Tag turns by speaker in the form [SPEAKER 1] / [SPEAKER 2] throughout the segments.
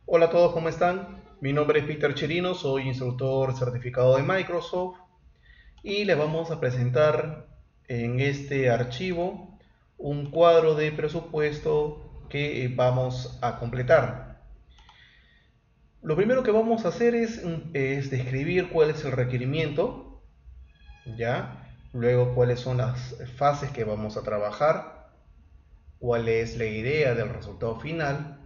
[SPEAKER 1] Hola a todos, ¿cómo están? Mi nombre es Peter Chirino, soy instructor certificado de Microsoft y les vamos a presentar en este archivo un cuadro de presupuesto que vamos a completar. Lo primero que vamos a hacer es describir cuál es el requerimiento, ¿ya? Luego cuáles son las fases que vamos a trabajar, cuál es la idea del resultado final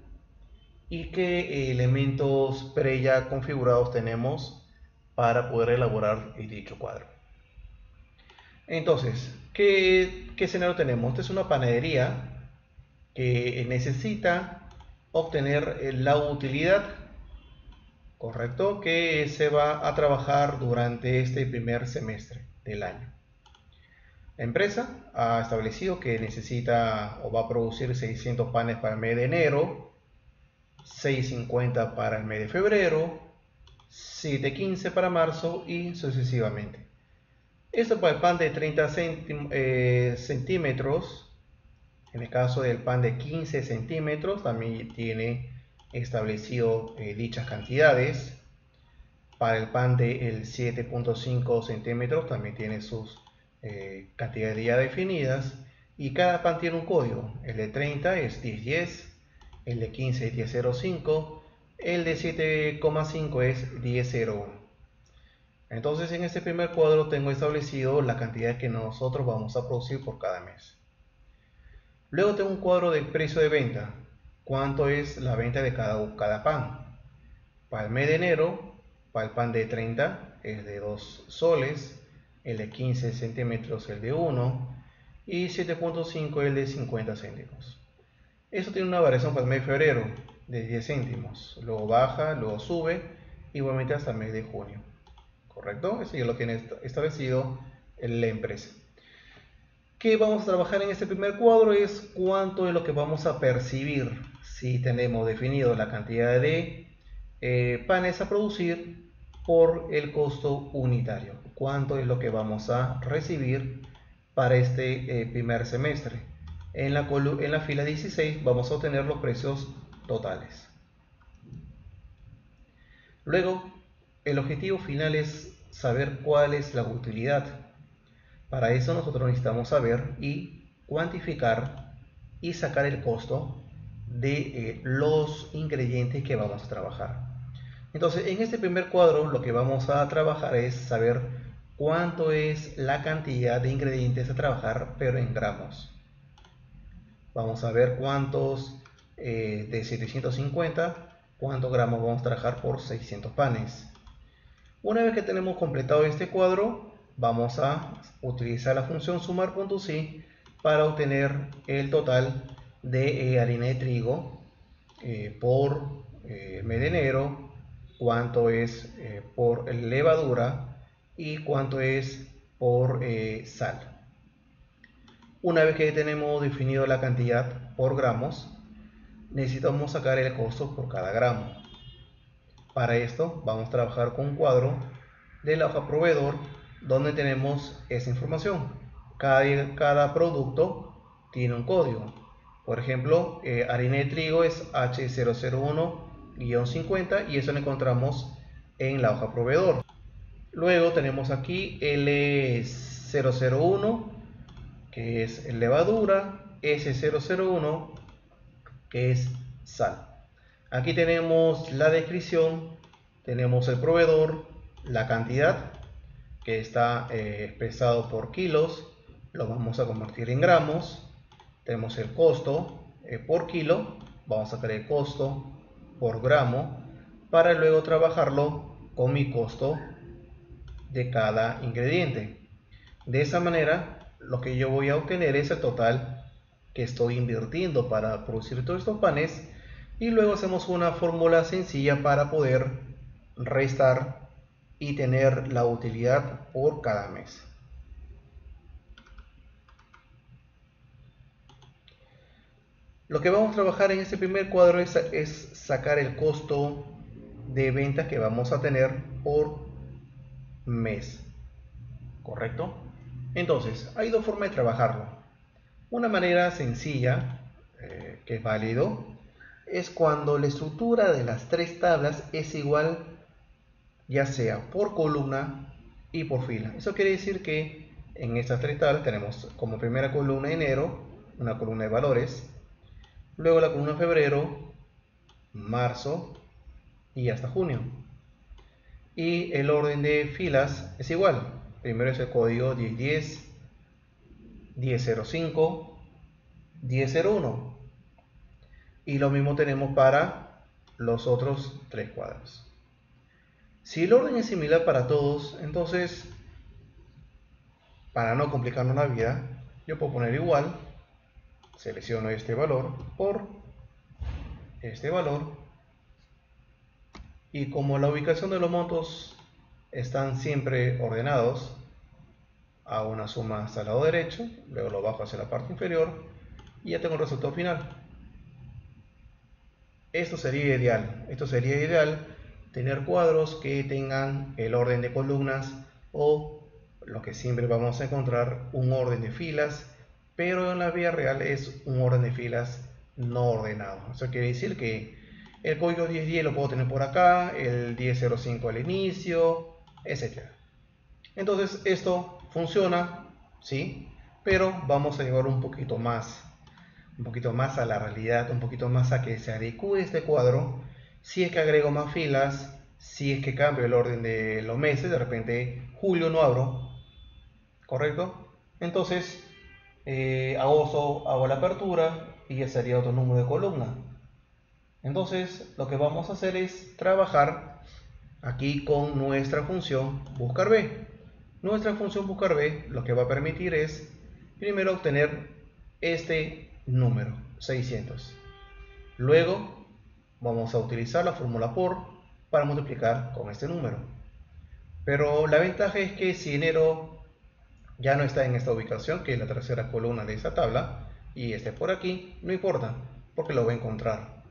[SPEAKER 1] y qué elementos pre ya configurados tenemos para poder elaborar dicho cuadro. Entonces, ¿qué escenario tenemos? Esta es una panadería que necesita obtener la utilidad, correcto, que se va a trabajar durante este primer semestre del año. La empresa ha establecido que necesita o va a producir 600 panes para el mes de enero, 650 para el mes de febrero, 715 para marzo y sucesivamente. Esto para el pan de 30 centímetros. En el caso del pan de 15 centímetros también tiene establecido dichas cantidades. Para el pan de 7.5 centímetros también tiene sus cantidades ya definidas. Y cada pan tiene un código. El de 30 es 1010, el de 15 es 1005, el de 7,5 es 1001. Entonces en este primer cuadro tengo establecido la cantidad que nosotros vamos a producir por cada mes. Luego tengo un cuadro del precio de venta. ¿Cuánto es la venta de cada pan? Para el mes de enero, para el pan de 30 es de 2 soles, el de 15 centímetros el de 1 y 7.5 el de 50 céntimos. Esto tiene una variación para el mes de febrero de 10 céntimos, luego baja, luego sube, igualmente hasta el mes de junio. ¿Correcto? Eso ya lo tiene establecido la empresa. ¿Qué vamos a trabajar en este primer cuadro? Es cuánto es lo que vamos a percibir si tenemos definido la cantidad de panes a producir por el costo unitario. ¿Cuánto es lo que vamos a recibir para este primer semestre? En la fila 16 vamos a obtener los precios totales. Luego, el objetivo final es saber cuál es la utilidad. Para eso nosotros necesitamos saber y cuantificar y sacar el costo de los ingredientes que vamos a trabajar. Entonces, en este primer cuadro lo que vamos a trabajar es saber cuánto es la cantidad de ingredientes a trabajar, pero en gramos. Vamos a ver cuántos de 750, cuántos gramos vamos a trabajar por 600 panes. Una vez que tenemos completado este cuadro, vamos a utilizar la función sumar.si para obtener el total de harina de trigo por mes de enero, cuánto es por levadura y cuánto es por sal. Una vez que tenemos definido la cantidad por gramos, necesitamos sacar el costo por cada gramo. Para esto vamos a trabajar con un cuadro de la hoja proveedor donde tenemos esa información. Cada producto tiene un código. Por ejemplo, harina de trigo es H001-50 y eso lo encontramos en la hoja proveedor. Luego tenemos aquí L001 que es levadura, S001 que es sal. Aquí tenemos la descripción, tenemos el proveedor, la cantidad que está expresado por kilos, lo vamos a convertir en gramos, tenemos el costo por kilo, vamos a sacar el costo por gramo para luego trabajarlo con mi costo de cada ingrediente. De esa manera, lo que yo voy a obtener es el total que estoy invirtiendo para producir todos estos panes y luego hacemos una fórmula sencilla para poder restar y tener la utilidad por cada mes. Lo que vamos a trabajar en este primer cuadro es sacar el costo de ventas que vamos a tener por mes, ¿correcto? Entonces, hay dos formas de trabajarlo. Una manera sencilla, que es válido, es cuando la estructura de las tres tablas es igual, ya sea por columna y por fila. Eso quiere decir que en estas tres tablas tenemos como primera columna enero, una columna de valores, luego la columna febrero, marzo y hasta junio. Y el orden de filas es igual. Primero es el código 1010, 1005, 1001. Y lo mismo tenemos para los otros tres cuadros. Si el orden es similar para todos, entonces, para no complicarnos la vida, yo puedo poner igual, selecciono este valor por este valor, y como la ubicación de los montos están siempre ordenados, hago una suma hasta el lado derecho, luego lo bajo hacia la parte inferior y ya tengo el resultado final. Esto sería ideal, tener cuadros que tengan el orden de columnas o lo que siempre vamos a encontrar, un orden de filas, pero en la vida real es un orden de filas no ordenado. Eso quiere decir que el código 1010 lo puedo tener por acá, el 1005 al inicio, etc. Entonces esto funciona, ¿sí? Pero vamos a llevar un poquito más a la realidad, un poquito más a que se adecue este cuadro. Si es que agrego más filas, si es que cambio el orden de los meses, de repente julio no abro, ¿correcto? Entonces agosto hago la apertura y ya sería otro número de columna. Entonces lo que vamos a hacer es trabajar aquí con nuestra función buscar B. Nuestra función buscar B lo que va a permitir es primero obtener este número 600. Luego vamos a utilizar la fórmula por para multiplicar con este número. Pero la ventaja es que si enero ya no está en esta ubicación, que es la tercera columna de esta tabla, y esté por aquí, no importa, porque lo va a encontrar.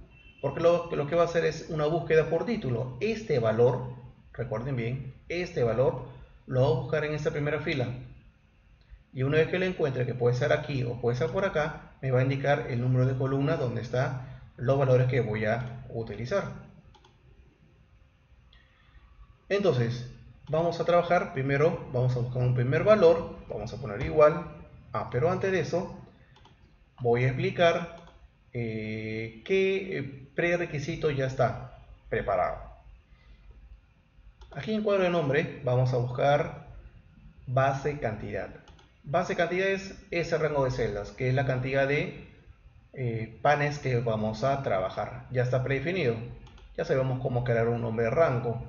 [SPEAKER 1] Porque lo que va a hacer es una búsqueda por título. Este valor, recuerden bien, este valor lo va a buscar en esta primera fila. Y una vez que lo encuentre, que puede ser aquí o puede ser por acá, me va a indicar el número de columna donde están los valores que voy a utilizar. Entonces, vamos a trabajar, primero vamos a buscar un primer valor, vamos a poner igual, pero antes de eso voy a explicar qué prerequisito ya está preparado. Aquí en cuadro de nombre vamos a buscar base cantidad. Base cantidad es ese rango de celdas, que es la cantidad de panes que vamos a trabajar. Ya está predefinido. Ya sabemos cómo crear un nombre de rango.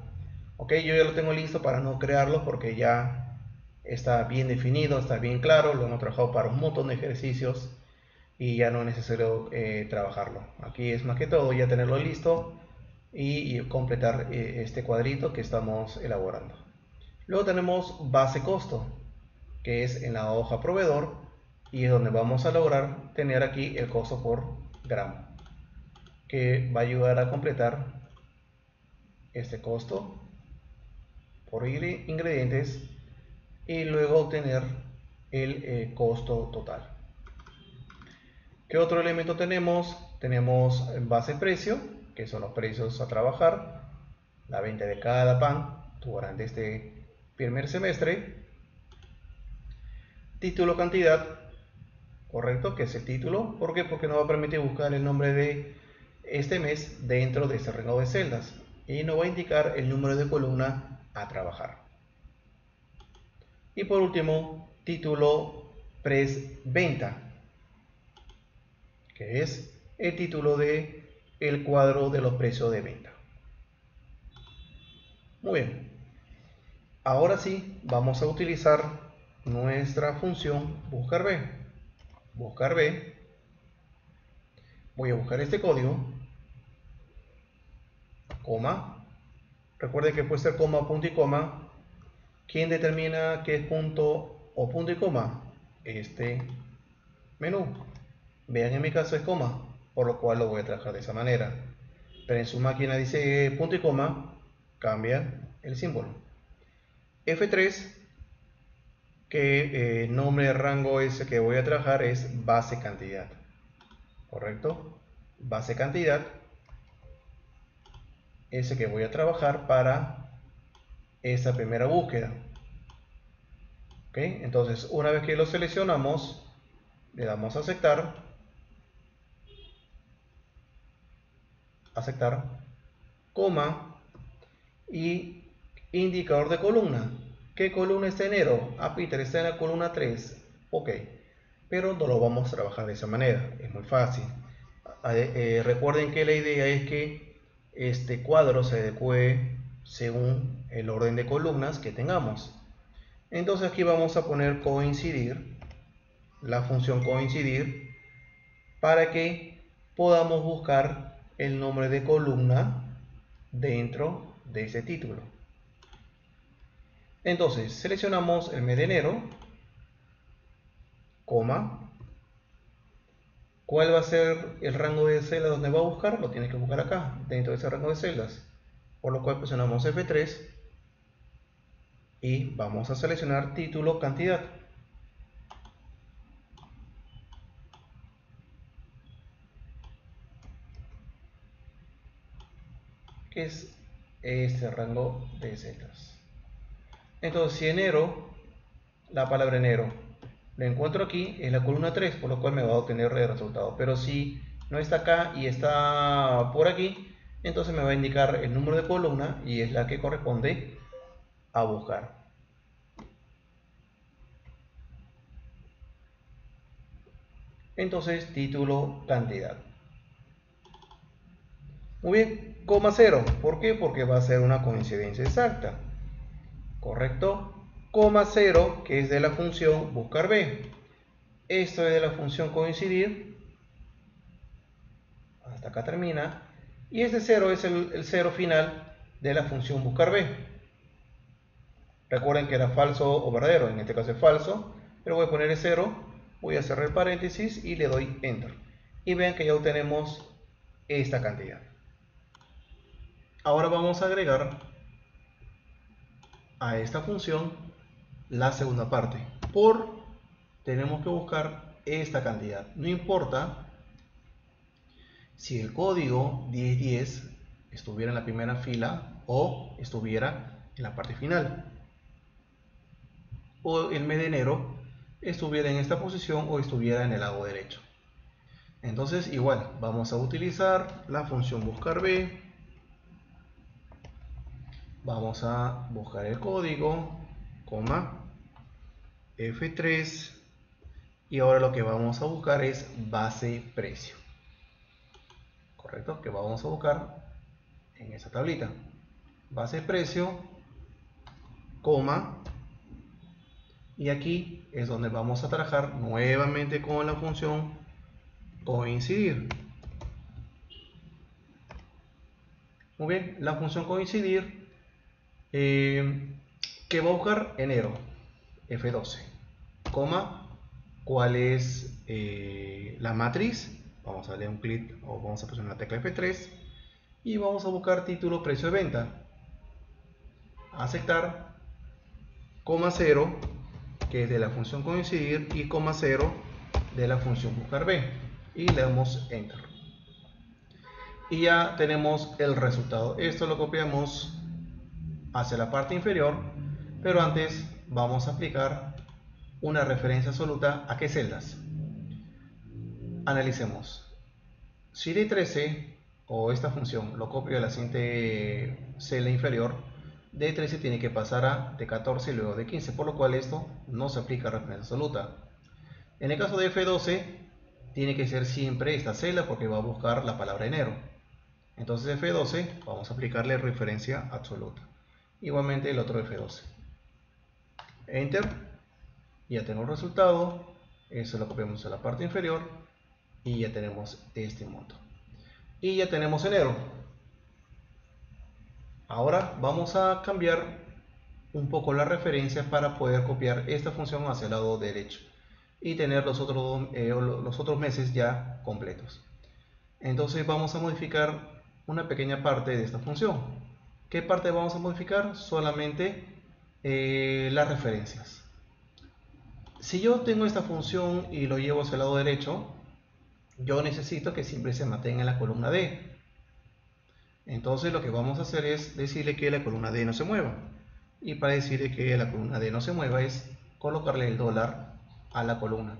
[SPEAKER 1] Ok, yo ya lo tengo listo para no crearlo porque ya está bien definido, está bien claro. Lo hemos trabajado para un montón de ejercicios y ya no es necesario trabajarlo. Aquí es más que todo ya tenerlo listo y completar este cuadrito que estamos elaborando. Luego tenemos base costo, que es en la hoja proveedor y es donde vamos a lograr tener aquí el costo por gramo, que va a ayudar a completar este costo por ingredientes y luego obtener el costo total. ¿Qué otro elemento tenemos? Tenemos base precio, que son los precios a trabajar, la venta de cada pan durante este primer semestre. Título cantidad, correcto, que es el título. ¿Por qué? Porque nos va a permitir buscar el nombre de este mes dentro de este rango de celdas y nos va a indicar el número de columna a trabajar. Y por último, título venta, que es el título de el cuadro de los precios de venta. Muy bien, ahora sí vamos a utilizar nuestra función buscar B. Buscar B, voy a buscar este código, coma. Recuerden que puede ser coma, punto y coma. ¿Quién determina qué es punto o punto y coma? Este menú. Vean, en mi caso es coma, por lo cual lo voy a trabajar de esa manera. Pero en su máquina dice punto y coma, cambia el símbolo. F3, que nombre de rango ese que voy a trabajar es base cantidad. ¿Correcto? Base cantidad. ese que voy a trabajar para esta primera búsqueda. ¿Ok? Entonces, una vez que lo seleccionamos, le damos a aceptar, coma, y indicador de columna. ¿Qué columna está enero? Ah, Peter, está en la columna 3. Ok, pero no lo vamos a trabajar de esa manera, es muy fácil. Recuerden que la idea es que este cuadro se adecue según el orden de columnas que tengamos. Entonces aquí vamos a poner coincidir, la función coincidir, para que podamos buscar el nombre de columna dentro de ese título. Entonces seleccionamos el mes de enero, coma. ¿Cuál va a ser el rango de celdas donde va a buscar? Lo tienes que buscar acá, dentro de ese rango de celdas. Por lo cual presionamos F3 y vamos a seleccionar título, cantidad. Que es este rango de celdas. Entonces, si enero, la palabra enero, lo encuentro aquí en la columna 3, por lo cual me va a obtener el resultado. Pero si no está acá y está por aquí, entonces me va a indicar el número de columna y es la que corresponde a buscar. Entonces, título, cantidad. Muy bien, coma cero. ¿Por qué? Porque va a ser una coincidencia exacta. ¿Correcto? Coma cero, que es de la función buscar B. Esto es de la función coincidir. Hasta acá termina. Y este cero es el cero final de la función buscar B. Recuerden que era falso o verdadero. En este caso es falso. Pero voy a poner el cero. Voy a cerrar el paréntesis y le doy Enter. Y vean que ya obtenemos esta cantidad. Ahora vamos a agregar a esta función la segunda parte. Tenemos que buscar esta cantidad. No importa si el código 1010 estuviera en la primera fila o estuviera en la parte final, o el mes de enero estuviera en esta posición o estuviera en el lado derecho. Entonces igual vamos a utilizar la función buscar B. Vamos a buscar el código, coma, F3, y ahora lo que vamos a buscar es base precio. Correcto, que vamos a buscar en esa tablita. Base precio, coma, y aquí es donde vamos a trabajar nuevamente con la función coincidir. Muy bien, la función coincidir, que va a buscar enero, F12, coma, ¿cuál es la matriz? Vamos a darle un clic o vamos a presionar la tecla F3 y vamos a buscar título, precio de venta. Aceptar, coma 0, que es de la función coincidir, y coma 0 de la función buscar B, y le damos Enter y ya tenemos el resultado. Esto lo copiamos hacia la parte inferior, pero antes vamos a aplicar una referencia absoluta. ¿A qué celdas? Analicemos. Si D13 o esta función lo copio de la siguiente celda inferior, D13 tiene que pasar a D14 y luego D15, por lo cual esto no se aplica a referencia absoluta. En el caso de F12 tiene que ser siempre esta celda porque va a buscar la palabra enero. Entonces F12 vamos a aplicarle referencia absoluta. Igualmente el otro F12. Enter. Ya tengo el resultado. Eso lo copiamos a la parte inferior y ya tenemos este monto. Y ya tenemos enero. Ahora vamos a cambiar un poco la referencia para poder copiar esta función hacia el lado derecho y tener los otros meses ya completos. Entonces vamos a modificar una pequeña parte de esta función. ¿Qué parte vamos a modificar? Solamente las referencias. Si yo tengo esta función y lo llevo hacia el lado derecho, yo necesito que siempre se mantenga en la columna D. Entonces lo que vamos a hacer es decirle que la columna D no se mueva. Y para decirle que la columna D no se mueva es colocarle el dólar a la columna.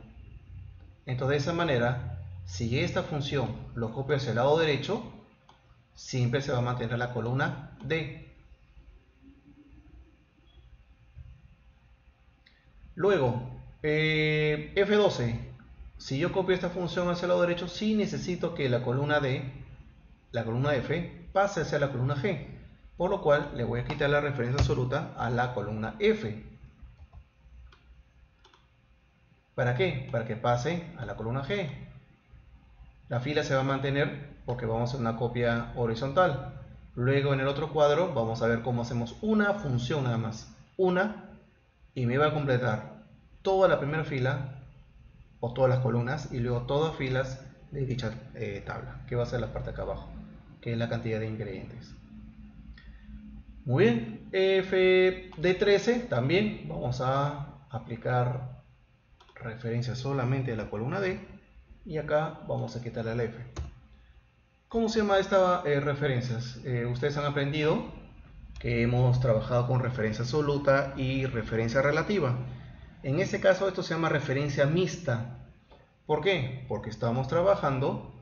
[SPEAKER 1] Entonces de esa manera, si esta función lo copio hacia el lado derecho, siempre se va a mantener la columna D. Luego, F12. Si yo copio esta función hacia el lado derecho, sí necesito que la columna D, la columna F, pase hacia la columna G. Por lo cual le voy a quitar la referencia absoluta a la columna F. ¿Para qué? Para que pase a la columna G. La fila se va a mantener porque vamos a hacer una copia horizontal. Luego en el otro cuadro vamos a ver cómo hacemos una función nada más. Una, y me va a completar toda la primera fila o todas las columnas y luego todas filas de dicha tabla, que va a ser la parte de acá abajo, que es la cantidad de ingredientes. Muy bien, F de 13 también vamos a aplicar referencia solamente a la columna D y acá vamos a quitarle la F. ¿Cómo se llama esta referencias? Ustedes han aprendido que hemos trabajado con referencia absoluta y referencia relativa. En este caso esto se llama referencia mixta. ¿Por qué? Porque estamos trabajando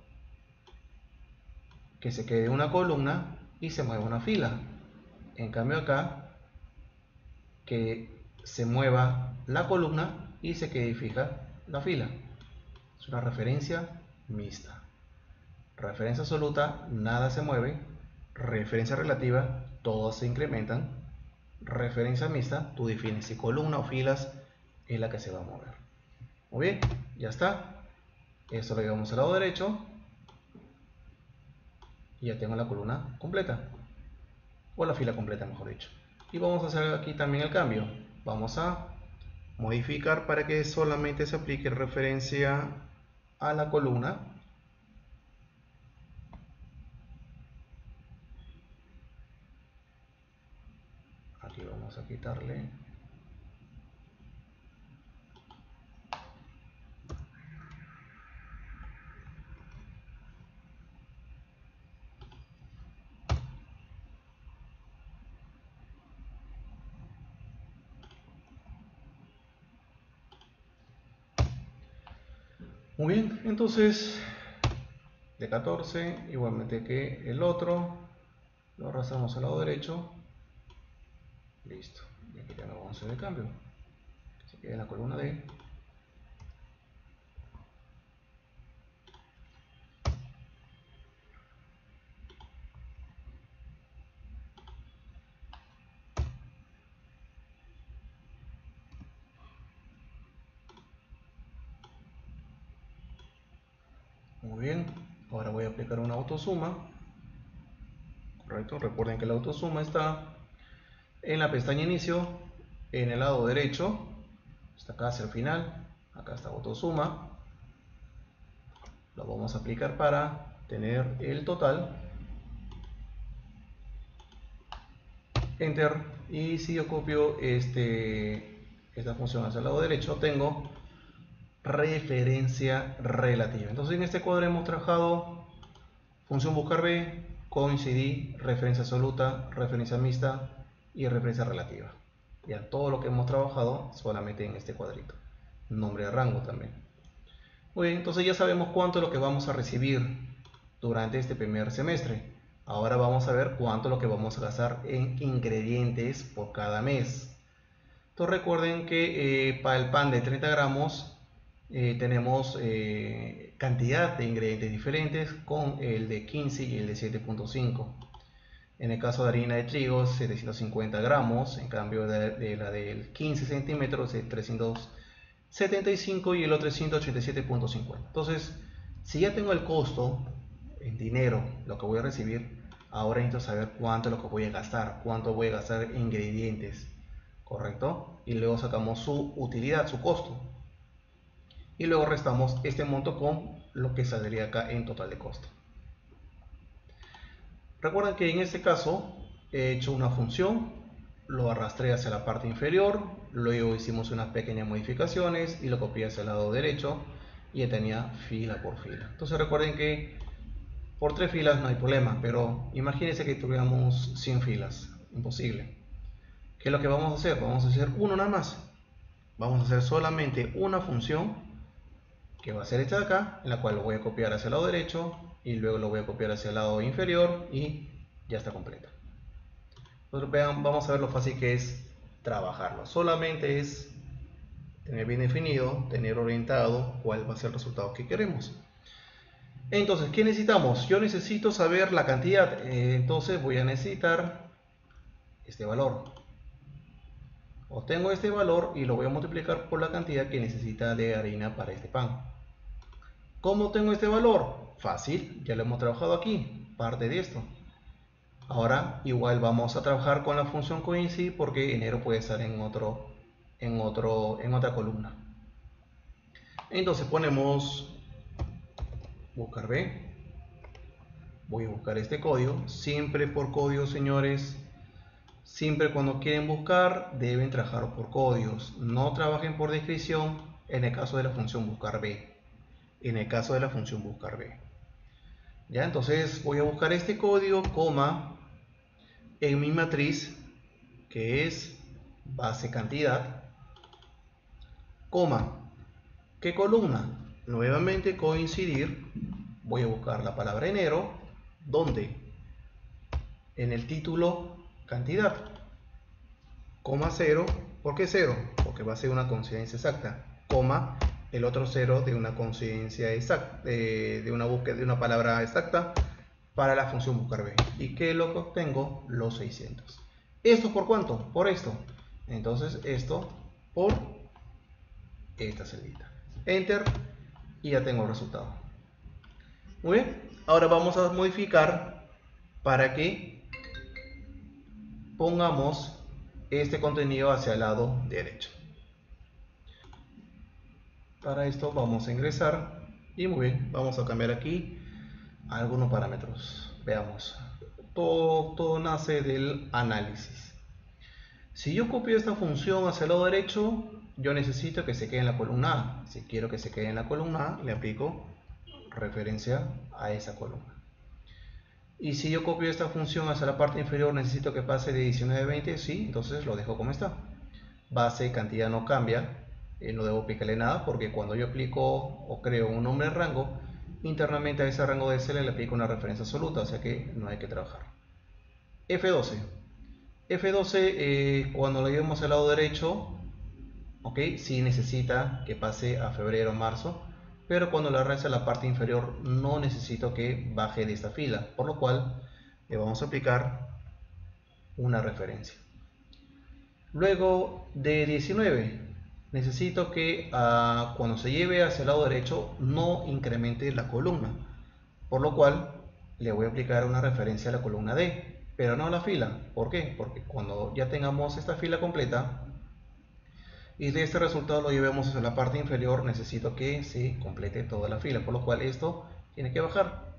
[SPEAKER 1] que se quede una columna y se mueva una fila. En cambio acá, que se mueva la columna y se quede fija la fila. Es una referencia mixta. Referencia absoluta, nada se mueve. Referencia relativa, todos se incrementan. Referencia mixta, tú defines si columna o filas es la que se va a mover. Muy bien, ya está. Esto lo llevamos al lado derecho. Y ya tengo la columna completa. O la fila completa, mejor dicho. Y vamos a hacer aquí también el cambio. Vamos a modificar para que solamente se aplique referencia a la columna. Aquí vamos a quitarle. Muy bien, entonces de 14, igualmente que el otro, lo arrastramos al lado derecho. Listo, y aquí ya no vamos a hacer el cambio. Se queda en la columna D. Muy bien, ahora voy a aplicar una autosuma. Correcto, recuerden que la autosuma está en la pestaña inicio, en el lado derecho, está acá hacia el final, acá está autosuma. Lo vamos a aplicar para tener el total. Enter, y si yo copio esta función hacia el lado derecho, tengo referencia relativa. Entonces en este cuadro hemos trabajado función buscar B, coincidir, referencia absoluta, referencia mixta y referencia relativa. Ya todo lo que hemos trabajado solamente en este cuadrito. Nombre de rango también. Muy bien, entonces ya sabemos cuánto es lo que vamos a recibir durante este primer semestre. Ahora vamos a ver cuánto es lo que vamos a gastar en ingredientes por cada mes. Entonces recuerden que para el pan de 30 gramos tenemos cantidad de ingredientes diferentes con el de 15 y el de 7.5. En el caso de harina de trigo, 750 gramos, en cambio de la del 15 centímetros es 375 y el otro es 187.50. Entonces, si ya tengo el costo en dinero, lo que voy a recibir, ahora necesito saber cuánto es lo que voy a gastar, cuánto voy a gastar en ingredientes, ¿correcto? Y luego sacamos su utilidad, su costo. Y luego restamos este monto con lo que saldría acá en total de costo. Recuerden que en este caso he hecho una función, lo arrastré hacia la parte inferior, luego hicimos unas pequeñas modificaciones y lo copié hacia el lado derecho y ya tenía fila por fila. Entonces recuerden que Por 3 filas no hay problema, pero imagínense que tuviéramos 100 filas. Imposible. ¿Qué es lo que vamos a hacer? Vamos a hacer uno nada más. Vamos a hacer solamente una función que va a ser esta de acá, en la cual lo voy a copiar hacia el lado derecho y luego lo voy a copiar hacia el lado inferior y ya está completa. Entonces vean, vamos a ver lo fácil que es trabajarlo. Solamente es tener bien definido, tener orientado cuál va a ser el resultado que queremos. Entonces, ¿qué necesitamos? Yo necesito saber la cantidad, entonces voy a necesitar este valor. Obtengo este valor y lo voy a multiplicar por la cantidad que necesita de harina para este pan. ¿Cómo tengo este valor? Fácil, ya lo hemos trabajado aquí, parte de esto. Ahora igual vamos a trabajar con la función coincide porque enero puede estar en otra columna. Entonces ponemos buscar B. Voy a buscar este código. Siempre por código, señores. Siempre cuando quieren buscar deben trabajar por códigos. No trabajen por descripción en el caso de la función buscar B. En el caso de la función buscar B. Ya, entonces voy a buscar este código, coma, en mi matriz, que es base cantidad, coma, ¿qué columna? Nuevamente coincidir, voy a buscar la palabra enero, ¿dónde? En el título cantidad, coma 0, ¿por qué 0? Porque va a ser una coincidencia exacta, coma, el otro 0 de una coincidencia exacta, de una búsqueda de una palabra exacta para la función buscar B. ¿Y qué es lo que obtengo? Los 600. ¿Esto por cuánto? Por esto. Entonces esto por esta celda. Enter y ya tengo el resultado. Muy bien. Ahora vamos a modificar para que pongamos este contenido hacia el lado derecho. Para esto vamos a ingresar y muy bien, vamos a cambiar aquí algunos parámetros. Veamos. Todo nace del análisis. Si yo copio esta función hacia el lado derecho, yo necesito que se quede en la columna A. Si quiero que se quede en la columna A, le aplico referencia a esa columna. Y si yo copio esta función hacia la parte inferior, necesito que pase de 19 a 20, sí, entonces lo dejo como está. Base, cantidad no cambia, no debo aplicarle nada porque cuando yo aplico o creo un nombre de rango, internamente a ese rango de celda le aplico una referencia absoluta, o sea que no hay que trabajar. F12. F12 cuando lo llevemos al lado derecho, ok, sí necesita que pase a febrero o marzo, pero cuando la resta a la parte inferior no necesito que baje de esta fila, por lo cual le vamos a aplicar una referencia. Luego de 19 necesito que cuando se lleve hacia el lado derecho no incremente la columna, por lo cual le voy a aplicar una referencia a la columna D, pero no a la fila. ¿Por qué? Porque cuando ya tengamos esta fila completa y de este resultado lo llevemos hacia la parte inferior, necesito que se complete toda la fila, por lo cual esto tiene que bajar,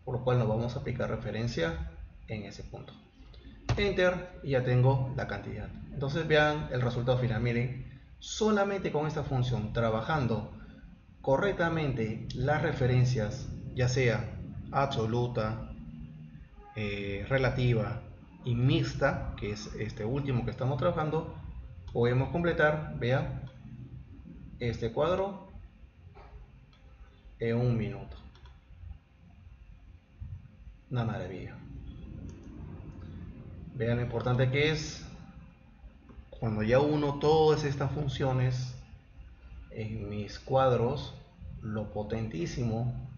[SPEAKER 1] por lo cual nos vamos a aplicar referencia en ese punto. Enter y ya tengo la cantidad. Entonces vean el resultado final. Miren, solamente con esta función, trabajando correctamente las referencias, ya sea absoluta, relativa y mixta, que es este último que estamos trabajando, podemos completar, vean, este cuadro en un minuto. Una maravilla. Vean lo importante que es cuando ya uno todas estas funciones en mis cuadros, lo potentísimo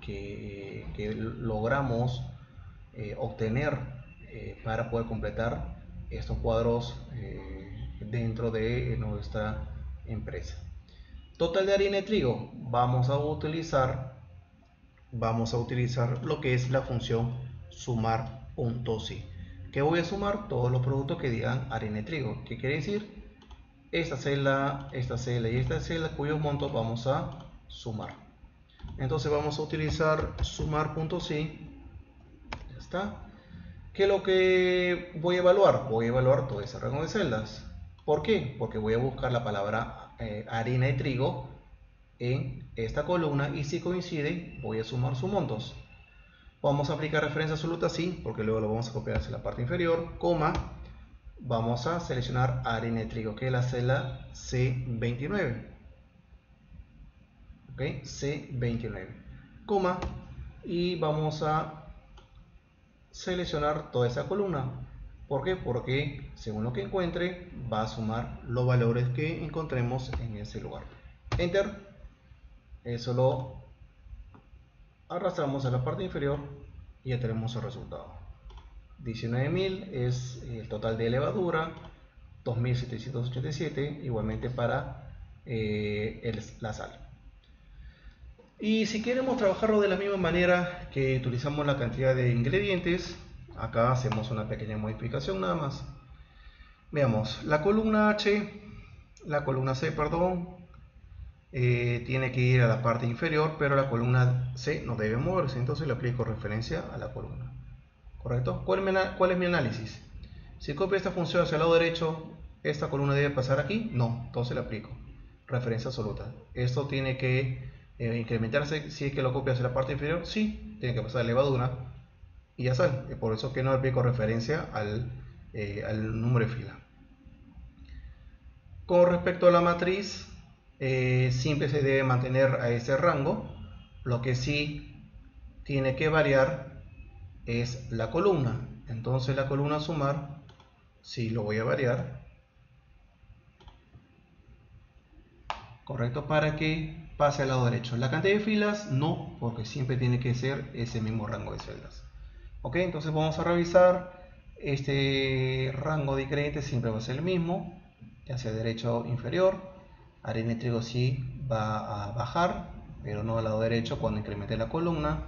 [SPEAKER 1] que logramos obtener para poder completar estos cuadros dentro de nuestra empresa. Total de harina y trigo, vamos a utilizar lo que es la función sumar.si. ¿Qué voy a sumar? Todos los productos que digan harina y trigo. ¿Qué quiere decir? Esta celda y esta celda cuyos montos vamos a sumar. Entonces vamos a utilizar sumar.si. Ya está. ¿Qué es lo que voy a evaluar? Voy a evaluar todo ese rango de celdas. ¿Por qué? Porque voy a buscar la palabra harina y trigo en esta columna y si coincide voy a sumar sus montos. Vamos a aplicar referencia absoluta, sí, porque luego lo vamos a copiar hacia la parte inferior, coma, vamos a seleccionar harina de trigo, que es la celda C29, ¿ok? C29, coma, y vamos a seleccionar toda esa columna. ¿Por qué? Porque según lo que encuentre va a sumar los valores que encontremos en ese lugar. Enter. Eso lo arrastramos a la parte inferior y ya tenemos el resultado. 19.000 es el total de levadura, 2.787 igualmente para la sal. Y si queremos trabajarlo de la misma manera que utilizamos la cantidad de ingredientes, acá hacemos una pequeña modificación nada más. Veamos, la columna C, perdón, tiene que ir a la parte inferior, pero la columna C no debe moverse, entonces le aplico referencia a la columna. ¿Correcto? ¿Cuál es mi análisis? Si copio esta función hacia el lado derecho, ¿esta columna debe pasar aquí? No, entonces le aplico referencia absoluta. Esto tiene que incrementarse si es que lo copio hacia la parte inferior, sí, tiene que pasar levadura y ya sale. Por eso que no aplico referencia al número de fila. Con respecto a la matriz, siempre se debe mantener a ese rango. Lo que sí tiene que variar es la columna. Entonces la columna a sumar, sí lo voy a variar, correcto, para que pase al lado derecho. La cantidad de filas no, porque siempre tiene que ser ese mismo rango de celdas. Ok, entonces vamos a revisar. Este rango de ingredientes siempre va a ser el mismo, hacia derecho inferior. Harina de trigo sí va a bajar, pero no al lado derecho cuando incremente la columna.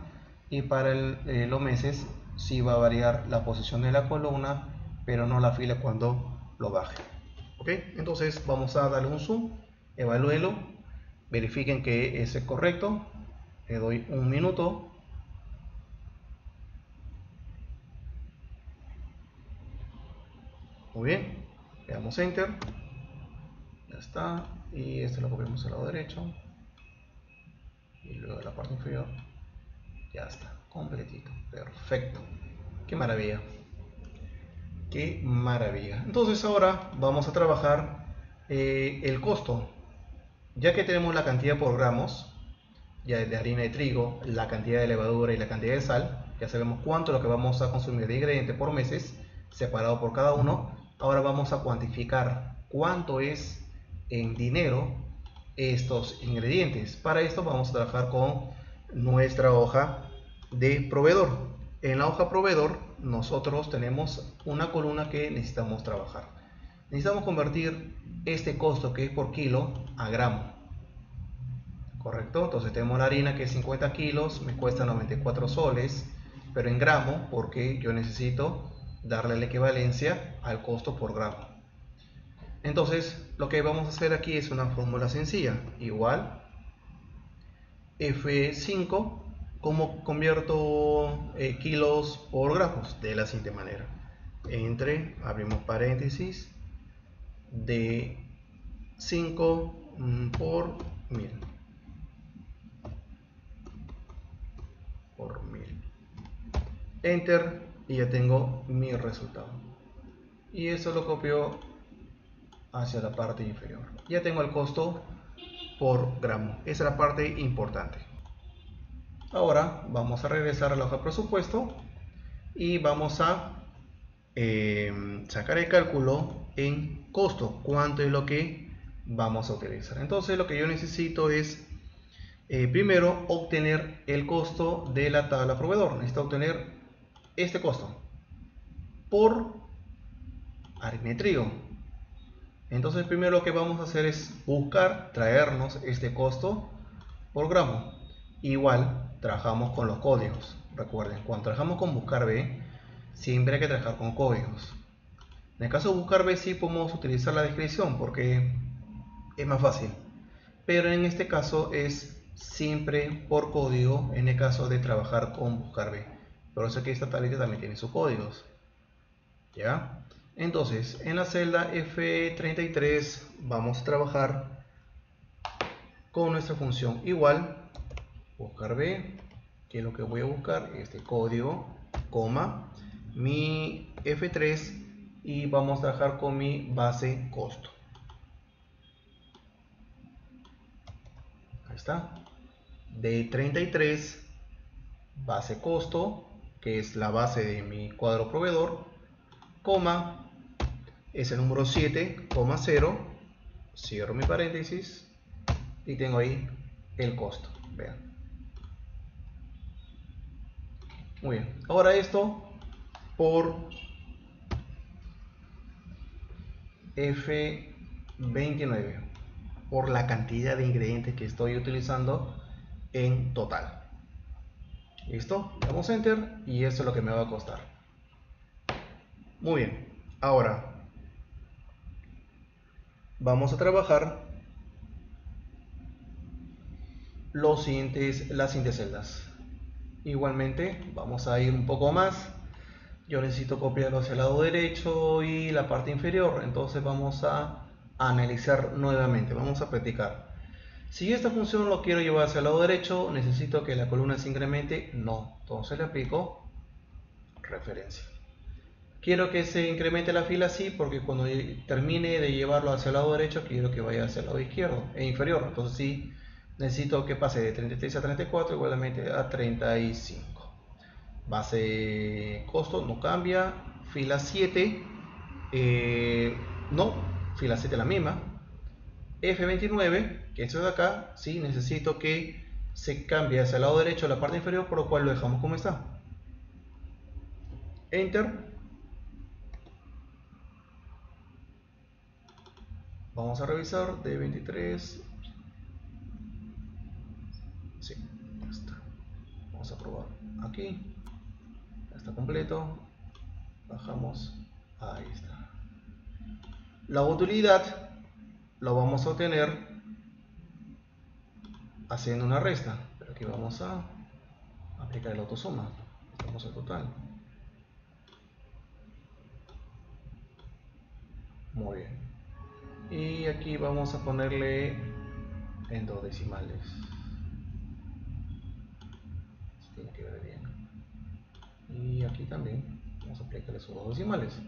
[SPEAKER 1] Y para los meses sí va a variar la posición de la columna, pero no la fila cuando lo baje. Ok, entonces vamos a darle un zoom, evalúenlo, verifiquen que es correcto. Le doy un minuto. Muy bien, le damos enter, ya está, y este lo copiamos al lado derecho y luego de la parte inferior, ya está, completito, perfecto, qué maravilla, qué maravilla. Entonces ahora vamos a trabajar el costo, ya que tenemos la cantidad por gramos, ya de harina de trigo, la cantidad de levadura y la cantidad de sal, ya sabemos cuánto es lo que vamos a consumir de ingrediente por meses, separado por cada uno. Ahora vamos a cuantificar cuánto es en dinero estos ingredientes. Para esto vamos a trabajar con nuestra hoja de proveedor. En la hoja proveedor nosotros tenemos una columna que necesitamos trabajar. Necesitamos convertir este costo que es por kilo a gramo. Correcto, entonces tenemos la harina que es 50 kilos, me cuesta 94 soles, pero en gramo, porque yo necesito darle la equivalencia al costo por gramo. Entonces, lo que vamos a hacer aquí es una fórmula sencilla, igual F5, como convierto kilos por gramos, de la siguiente manera, entre, abrimos paréntesis, de 5 por 1000. Por 1000, enter, y ya tengo mi resultado, y eso lo copio hacia la parte inferior. Ya tengo el costo por gramo, esa es la parte importante. Ahora vamos a regresar a la hoja de presupuesto y vamos a sacar el cálculo en costo, cuánto es lo que vamos a utilizar. Entonces lo que yo necesito es primero obtener el costo de la tabla proveedor. Necesito obtener este costo por harina de trigo. Entonces primero lo que vamos a hacer es buscar traernos este costo por gramo. Igual trabajamos con los códigos. Recuerden, cuando trabajamos con buscar B, siempre hay que trabajar con códigos. En el caso de buscar B sí podemos utilizar la descripción porque es más fácil, pero en este caso es siempre por código en el caso de trabajar con buscar B. Por eso que esta tablita también tiene sus códigos. ¿Ya? Entonces, en la celda F33 vamos a trabajar con nuestra función igual, buscar B, que es lo que voy a buscar, este código, coma, mi F3 y vamos a trabajar con mi base costo. Ahí está. De 33, base costo, que es la base de mi cuadro proveedor, coma, es el número 7,0, cierro mi paréntesis y tengo ahí el costo. Vean. Muy bien. Ahora esto por F29, por la cantidad de ingredientes que estoy utilizando en total. Listo, damos enter y esto es lo que me va a costar. Muy bien, ahora vamos a trabajar las siguientes celdas. Igualmente vamos a ir un poco más. Yo necesito copiarlo hacia el lado derecho y la parte inferior, entonces vamos a analizar nuevamente, vamos a practicar. Si esta función lo quiero llevar hacia el lado derecho, necesito que la columna se incremente, no, entonces le aplico referencia. Quiero que se incremente la fila, sí, porque cuando termine de llevarlo hacia el lado derecho, quiero que vaya hacia el lado izquierdo e inferior, entonces sí, necesito que pase de 33 a 34, igualmente a 35. Base costo no cambia, fila 7, no, fila 7 la misma. F29, que esto de acá, sí, necesito que se cambie hacia el lado derecho de la parte inferior, por lo cual lo dejamos como está. Enter. Vamos a revisar de 23. Sí, ya está. Vamos a probar aquí. Ya está completo. Bajamos. Ahí está. La utilidad lo vamos a obtener haciendo una resta, pero aquí vamos a aplicar el autosuma. Estamos en total. Muy bien. Y aquí vamos a ponerle en 2 decimales. Tiene que ver bien. Y aquí también vamos a aplicar esos 2 decimales.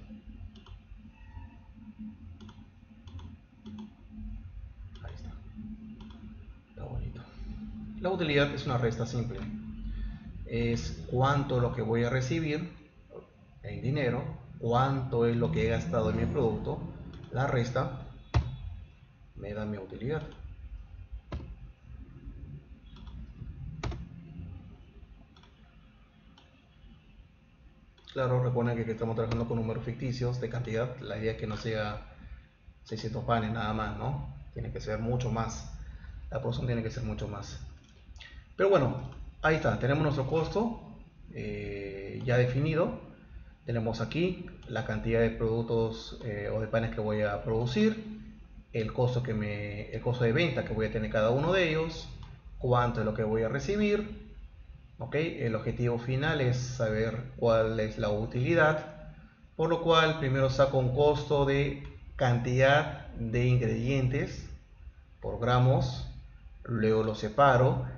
[SPEAKER 1] Ahí está. Está bonito. La utilidad es una resta simple. Es cuánto lo que voy a recibir en dinero, cuánto es lo que he gastado en mi producto, la resta me da mi utilidad. Claro, recuerden que estamos trabajando con números ficticios de cantidad, la idea es que no sea 600 panes nada más, ¿no? Tiene que ser mucho más, la producción tiene que ser mucho más. Pero bueno, ahí está, tenemos nuestro costo ya definido. Tenemos aquí la cantidad de productos o de panes que voy a producir, el costo de venta que voy a tener cada uno de ellos, cuánto es lo que voy a recibir. ¿Okay? El objetivo final es saber cuál es la utilidad, por lo cual primero saco un costo de cantidad de ingredientes por gramos, luego lo separo,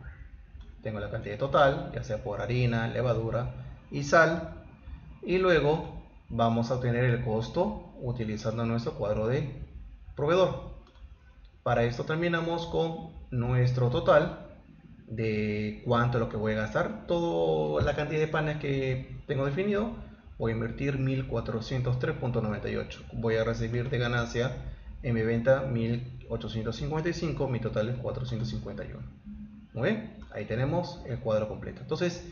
[SPEAKER 1] tengo la cantidad total, ya sea por harina, levadura y sal, y luego vamos a obtener el costo utilizando nuestro cuadro de proveedor. Para esto terminamos con nuestro total de cuánto es lo que voy a gastar. Toda la cantidad de panes que tengo definido, voy a invertir 1403.98. Voy a recibir de ganancia en mi venta 1855, mi total es 451. Muy bien, ahí tenemos el cuadro completo. Entonces,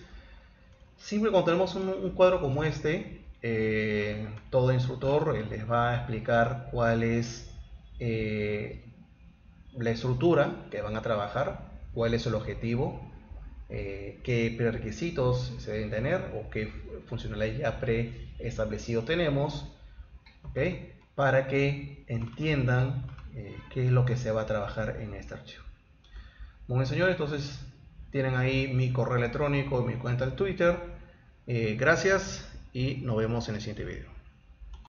[SPEAKER 1] siempre cuando tenemos un cuadro como este, todo instructor les va a explicar cuál es la estructura que van a trabajar, cuál es el objetivo, qué prerequisitos se deben tener o qué funcionalidades ya preestablecidos tenemos, ¿okay? Para que entiendan qué es lo que se va a trabajar en este archivo. Bueno, señores, entonces tienen ahí mi correo electrónico y mi cuenta de Twitter. Gracias y nos vemos en el siguiente video.